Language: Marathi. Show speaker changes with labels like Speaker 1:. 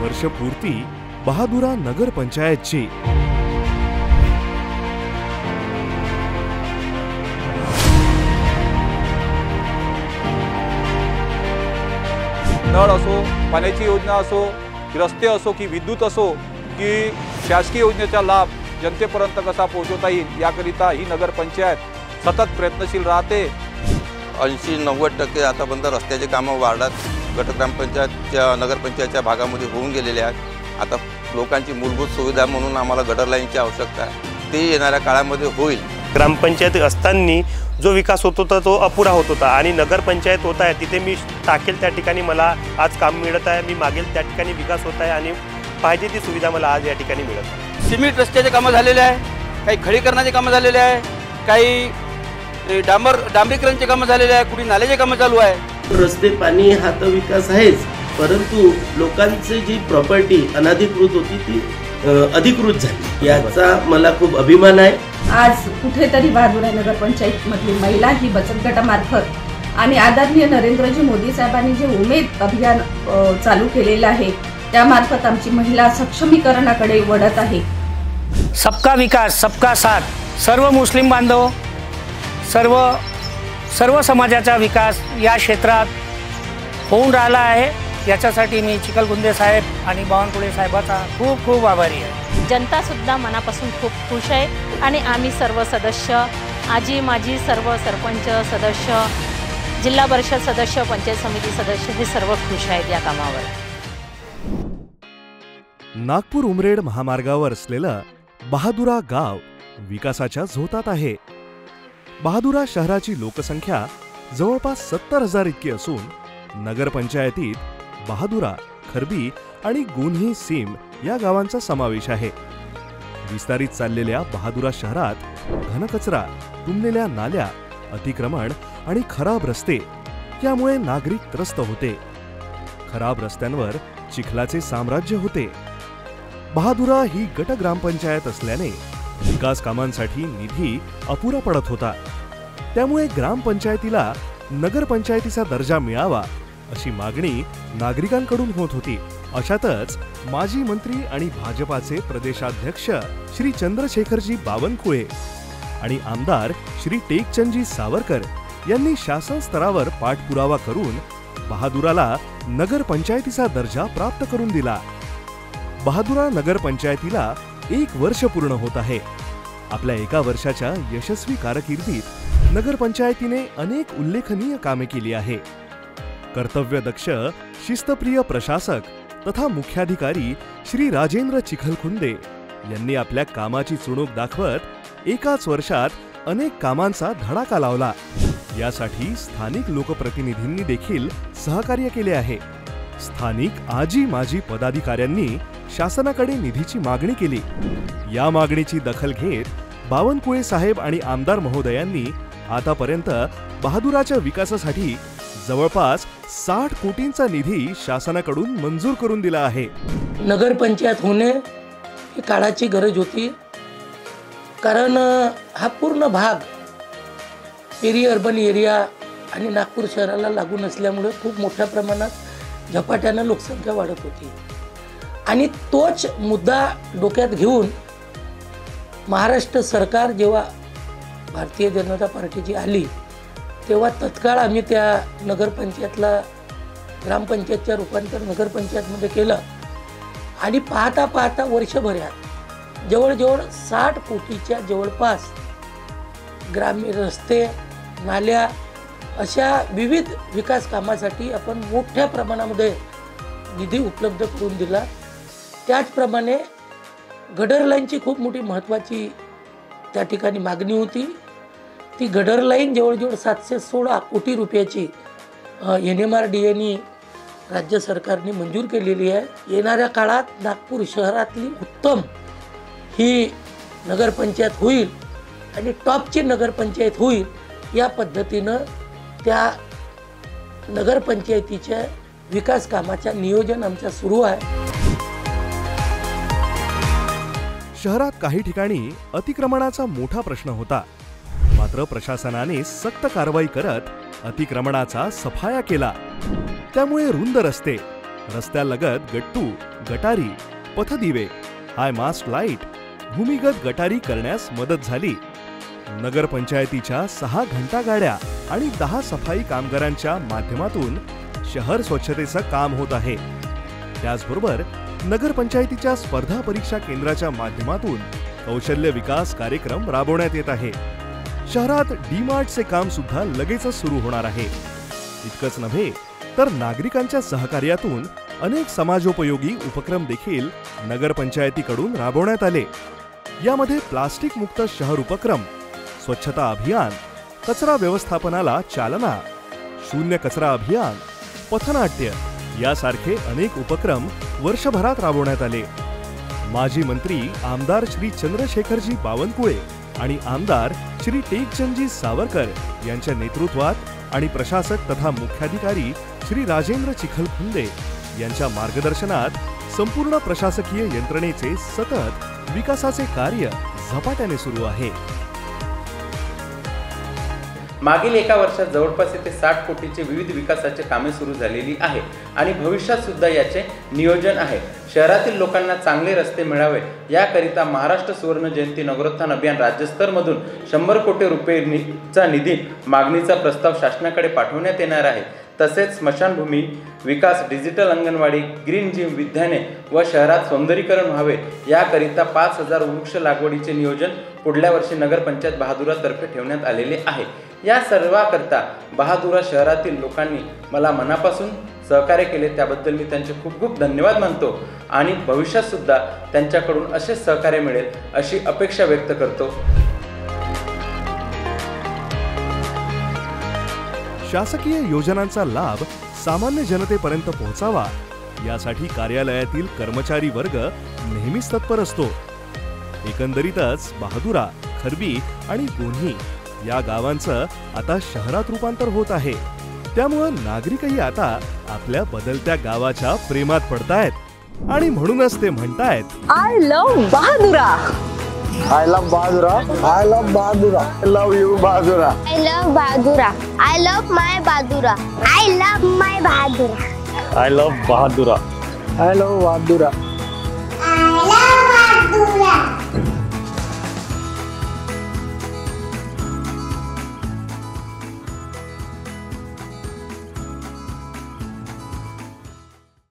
Speaker 1: वर्षपूर्ती बहादुरा नगर पंचायतची।
Speaker 2: नळ असो, पाण्याची योजना असो, रस्ते असो की विद्युत असो की शासकीय योजनेचा लाभ जनतेपर्यंत कसा पोहोचवता येईल याकरिता ही नगर पंचायत सतत प्रयत्नशील राहते।
Speaker 3: 80-90% आतापर्यंत रस्त्याचे कामं वार्डात गट ग्रामपंचायतच्या नगरपंचायतच्या भागामध्ये होऊन गेलेले आहेत। आता लोकांची मूलभूत सुविधा म्हणून आम्हाला गटर लाईनची आवश्यकता आहे, ते येणाऱ्या काळामध्ये होईल।
Speaker 4: ग्रामपंचायत असताना जो विकास होत होता तो अपुरा होत होता आणि नगरपंचायत होत आहे तिथे मी टाकेल त्या ठिकाणी मला आज काम मिळत आहे, मी मागेल त्या ठिकाणी विकास होत आहे आणि पाहिजे ती सुविधा मला आज या ठिकाणी मिळत आहे।
Speaker 5: सिमेंट रस्त्याचे कामं झालेले आहे, काही खडीकरणाचे कामं झालेले आहे, काही डांबरीकरणाचे कामं झालेले आहे, कुठे नाल्याचे कामं चालू आहे।
Speaker 6: रस्ते पाणी हा तर विकास आहेच, परंतु लोकांची जी प्रॉपर्टी अनधिकृत होती ती अधिकृत झाली, याचा मला खूप अभिमान आहे।
Speaker 7: आज कुठेतरी बहादुरा नगर पंचायत मधली महिला ही बचत गटामार्फत आणि आदरणीय नरेंद्रजी मोदी साहेबांनी जे उमेद अभियान चालू केलेलं आहे त्यामार्फत आमची महिला सक्षमीकरणाकडे वळत आहे।
Speaker 8: सबका विकास सबका साथ, सर्व मुस्लिम बांधव, सर्व समाजाचा विकास या क्षेत्रात होऊन राहिला आहे। याच्यासाठी मी चिखलगुंदे साहेब आणि बावनकुळे साहेबाचा खूप खूप आभारी आहे।
Speaker 9: जनता सुद्धा मनापासून खूप खुश आहे आणि आम्ही सर्व सदस्य, आजी माजी सर्व सरपंच सदस्य, जिल्हा परिषद सदस्य, पंचायत समिती सदस्य हे सर्व खुश आहेत या कामावर।
Speaker 1: नागपूर उमरेड महामार्गावर असलेलं बहादुरा गाव विकासाच्या झोतात आहे। बहादुरा शहराची लोकसंख्या जवळपास 70,000 इतकी असून नगरपंचायतीत बहादुरा, खरबी आणि गुन्ही सीम या गावांचा समावेश आहे। विस्तारित चाललेल्या बहादुरा शहरात घनकचरा, तुंबलेल्या नाल्या, अतिक्रमण आणि खराब रस्ते यामुळे नागरिक त्रस्त होते। खराब रस्त्यांवर चिखलाचे साम्राज्य होते। बहादुरा ही गट ग्रामपंचायत असल्याने विकास कामांसाठी निधी अपुरा पडत होता, त्यामुळे ग्रामपंचायतीला नगरपंचायतीचा दर्जा मिळावा अशी मागणी नागरिकांकडून होत होती। अशातच माजी मंत्री आणि भाजपाचे प्रदेशाध्यक्ष श्री चंद्रशेखरजी बावनकुळे आणि आमदार श्री टेकचंदजी सावरकर यांनी शासन स्तरावर पाठपुरावा करून बहादुराला नगरपंचायतीचा दर्जा प्राप्त करून दिला। बहादुरा नगरपंचायतीला 1 वर्ष पूर्ण होत आहे। आपल्या 1 वर्षाच्या यशस्वी कारकिर्दीत नगरपंचायतीने अनेक उल्लेखनीय कामे केली आहे। कर्तव्यदक्ष, शिस्तप्रिय प्रशासक तथा मुख्याधिकारी श्री राजेंद्र चिखलखुंदे यांनी आपल्या कामाची चुणूक दाखवत एकाच वर्षात अनेक कामांचा धडाका लावला। यासाठी स्थानिक लोकप्रतिनिधींनी देखील सहकार्य केले आहे। स्थानिक आजी माजी पदाधिकाऱ्यांनी शासनाकडे निधीची मागणी केली। या मागणीची दखल घेत बावनकुळे साहेब आणि आमदार महोदयांनी आतापर्यंत बहादुराच्या विकासासाठी जवळपास 60 कोटींचा निधी शासनाकडून मंजूर करून दिला आहे।
Speaker 10: नगरपंचायत होणे ही काळाची गरज होती, कारण हा पूर्ण भाग पेरी अर्बन एरिया आणि नागपूर शहराला लागून असल्यामुळे खूप मोठ्या प्रमाणात झपाट्यानं लोकसंख्या वाढत होती आणि तोच मुद्दा डोक्यात घेऊन महाराष्ट्र सरकार जेव्हा भारतीय जनता पार्टीची आली तेव्हा तत्काळ आम्ही त्या नगरपंचायतला ग्रामपंचायतच्या रूपांतर नगरपंचायतमध्ये केलं आणि पाहता पाहता वर्षभरात जवळजवळ 60 कोटीच्या जवळपास ग्रामीण रस्ते, नाल्या अशा विविध विकास कामासाठी आपण मोठ्या प्रमाणामध्ये निधी उपलब्ध करून दिला। त्याचप्रमाणे गटर लाईनची खूप मोठी महत्त्वाची त्या ठिकाणी मागणी होती। ती गटर लाईन जवळजवळ 716 कोटी रुपयाची NMRDA राज्य सरकारने मंजूर केलेली आहे। येणाऱ्या काळात नागपूर शहरातली उत्तम ही नगरपंचायत होईल आणि टॉपची नगरपंचायत होईल, या पद्धतीनं त्या नगरपंचायतीच्या विकास कामाचा नियोजन आमचा सुरू आहे।
Speaker 1: शहरात काही ठिकाणी अतिक्रमणाचा मोठा प्रश्न होता, मात्र प्रशासनाने सक्त कारवाई करत अतिक्रमणाचा सफाया केला। त्यामुळे रुंद रस्ते, रस्त्यालगत गट्टू, गटारी, पथदिवे, हाय मास्ट लाईट, भूमिगत गटारी करण्यास मदत झाली. नगरपंचायतीच्या 6 घंटा गाड्या आणि 10 सफाई कामगारांच्या माध्यमातून शहर स्वच्छतेचं काम होत आहे. त्याचबरोबर नगरपंचायतीच्या स्पर्धा परीक्षा केंद्राच्या माध्यमातून कौशल्य विकास कार्यक्रम राबवण्यात येत आहे. शहरात डी-मार्टचे काम सुद्धा लगेचच सुरू होणार आहे. इतकंच नव्हे तर नागरिकांच्या सहकार्यातून अनेक समाजोपयोगी उपक्रम देखील नगरपंचायतीकडून राबवण्यात आले. यामध्ये प्लास्टिक मुक्त शहर उपक्रम, स्वच्छता अभियान, कचरा व्यवस्थापनाला चालना, शून्य कचरा अभियान, पथनाट्य यासारखे अनेक उपक्रम वर्षभरात राबवण्यात आले. माजी मंत्री आमदार श्री चंद्रशेखरजी बावनकुळे आणि आमदार श्री टेकचंदजी सावरकर यांच्या नेतृत्वात आणि प्रशासक तथा मुख्याधिकारी श्री राजेंद्र चिखलखुंदे यांच्या मार्गदर्शनात संपूर्ण प्रशासकीय यंत्रणेचे सतत विकासाचे कार्य झपाट्याने सुरू आहे.
Speaker 11: मागील एका वर्षात जवळपास येथे 60 कोटीचे विविध विकासाचे कामे सुरू झालेली आहे आणि भविष्यात सुद्धा याचे नियोजन आहे. शहरातील लोकांना चांगले रस्ते मिळावे याकरिता महाराष्ट्र सुवर्ण जयंती नगरोत्थान अभियान राज्यस्तरमधून 100 कोटी रुपयेचा निधी मागणीचा प्रस्ताव शासनाकडे पाठवण्यात येणार आहे. तसेच स्मशानभूमी विकास, डिजिटल अंगणवाडी, ग्रीन जिम, विद्याने व शहरात सौंदर्यीकरण व्हावे याकरिता 5000 वृक्ष लागवडीचे नियोजन पुढल्या वर्षी नगरपंचायत बहादुरातर्फे ठेवण्यात आलेले आहे. या सर्वाकरता बहादुरा शहरातील लोकांनी मला मनापासून सहकार्य केले त्याबद्दल मी त्यांचे खूप खूप धन्यवाद मानतो आणि भविष्यात सुद्धा त्यांच्याकडून असेच सहकार्य मिळेल अशी अपेक्षा व्यक्त करतो.
Speaker 1: शासकीय योजनांचा लाभ सामान्य जनतेपर्यंत पोहोचावा यासाठी कार्यालयातील कर्मचारी वर्ग नेहमीच तत्पर असतो. एकंदरीतच बहादुरा, खरबी आणि गोन्ही या गावांचं आता शहरात रूपांतर होत आहे. त्यामुळे नागरिकही आता आपल्या बदलत्या गावाच्या प्रेमात पडतायत आणि म्हणूनच ते म्हणतायत
Speaker 12: I love Bahadura. I love Bahadura. I love Bahadura. I love you, Bahadura.
Speaker 13: I love Bahadura. I love my Bahadura. I love my Bahadura.
Speaker 12: I love Bahadura. I love Bahadura.